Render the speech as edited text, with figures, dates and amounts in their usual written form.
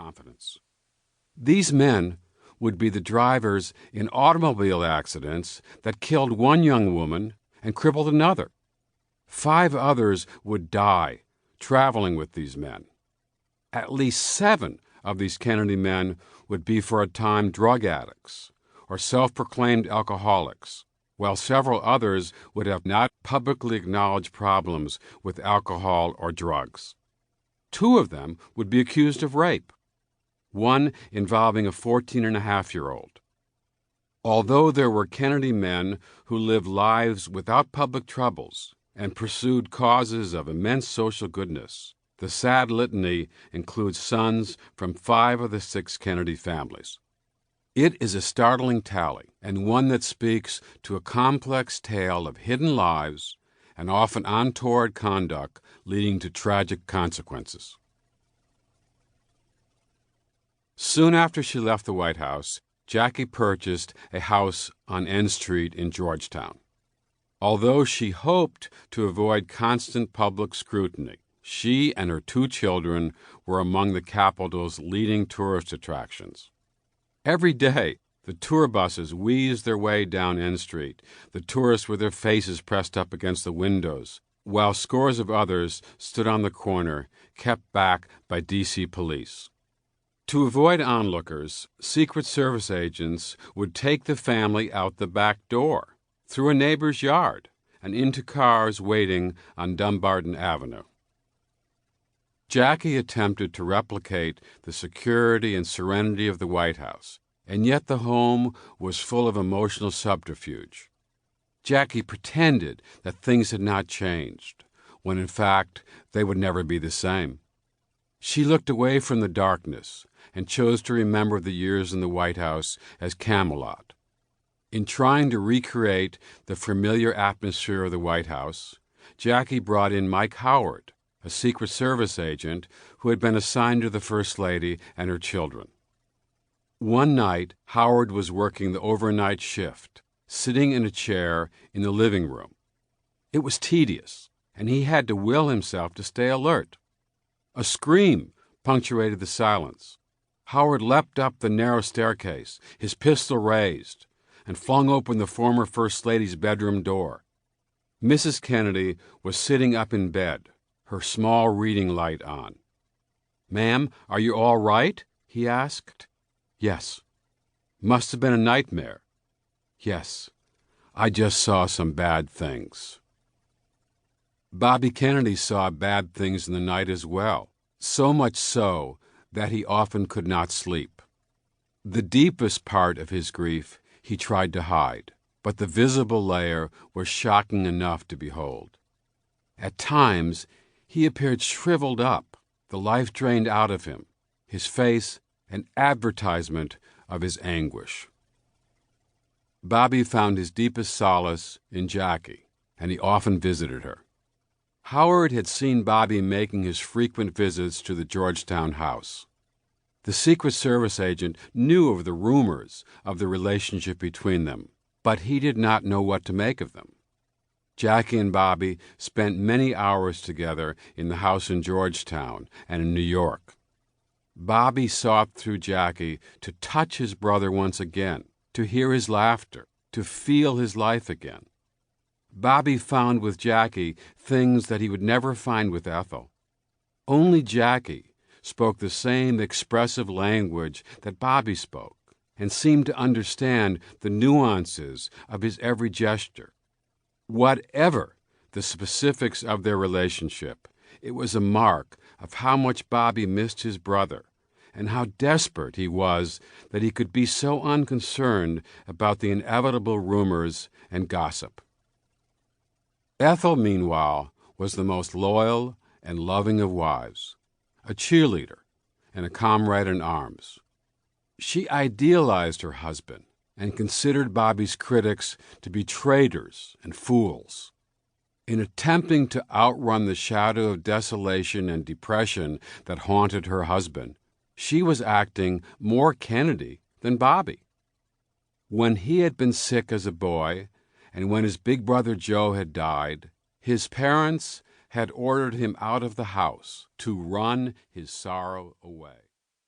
confidence. These men would be the drivers in automobile accidents that killed one young woman and crippled another. 5 others would die traveling with these men. At least 7 of these Kennedy men would be for a time drug addicts or self-proclaimed alcoholics, while several others would have not publicly acknowledged problems with alcohol or drugs. 2 of them would be accused of rape, one involving a 14-and-a-half-year-old. Although there were Kennedy men who lived lives without public troubles and pursued causes of immense social goodness, the sad litany includes sons from 5 of the 6 Kennedy families. It is a startling tally, and one that speaks to a complex tale of hidden lives and often untoward conduct leading to tragic consequences. Soon after she left the White House, Jackie purchased a house on N Street in Georgetown. Although she hoped to avoid constant public scrutiny, she and her 2 children were among the capital's leading tourist attractions. Every day, the tour buses wheezed their way down N Street, the tourists with their faces pressed up against the windows, while scores of others stood on the corner, kept back by D.C. police. To avoid onlookers, Secret Service agents would take the family out the back door, through a neighbor's yard, and into cars waiting on Dumbarton Avenue. Jackie attempted to replicate the security and serenity of the White House, and yet the home was full of emotional subterfuge. Jackie pretended that things had not changed, when in fact they would never be the same. She looked away from the darkness and chose to remember the years in the White House as Camelot. In trying to recreate the familiar atmosphere of the White House, Jackie brought in Mike Howard, a Secret Service agent who had been assigned to the First Lady and her children. One night, Howard was working the overnight shift, sitting in a chair in the living room. It was tedious, and he had to will himself to stay alert. A scream punctuated the silence. Howard leapt up the narrow staircase, his pistol raised, and flung open the former First Lady's bedroom door. Mrs. Kennedy was sitting up in bed, her small reading light on. "Ma'am, are you all right?" he asked. "Yes." "Must have been a nightmare." "Yes. I just saw some bad things." Bobby Kennedy saw bad things in the night as well, so much so that he often could not sleep. The deepest part of his grief he tried to hide, but the visible layer was shocking enough to behold. At times, he appeared shriveled up, the life drained out of him, his face an advertisement of his anguish. Bobby found his deepest solace in Jackie, and he often visited her. Howard had seen Bobby making his frequent visits to the Georgetown house. The Secret Service agent knew of the rumors of the relationship between them, but he did not know what to make of them. Jackie and Bobby spent many hours together in the house in Georgetown and in New York. Bobby sought through Jackie to touch his brother once again, to hear his laughter, to feel his life again. Bobby found with Jackie things that he would never find with Ethel. Only Jackie spoke the same expressive language that Bobby spoke, and seemed to understand the nuances of his every gesture. Whatever the specifics of their relationship, it was a mark of how much Bobby missed his brother, and how desperate he was that he could be so unconcerned about the inevitable rumors and gossip. Ethel, meanwhile, was the most loyal and loving of wives, a cheerleader and a comrade in arms. She idealized her husband and considered Bobby's critics to be traitors and fools. In attempting to outrun the shadow of desolation and depression that haunted her husband, she was acting more Kennedy than Bobby. When he had been sick as a boy, and when his big brother Joe had died, his parents had ordered him out of the house to run his sorrow away.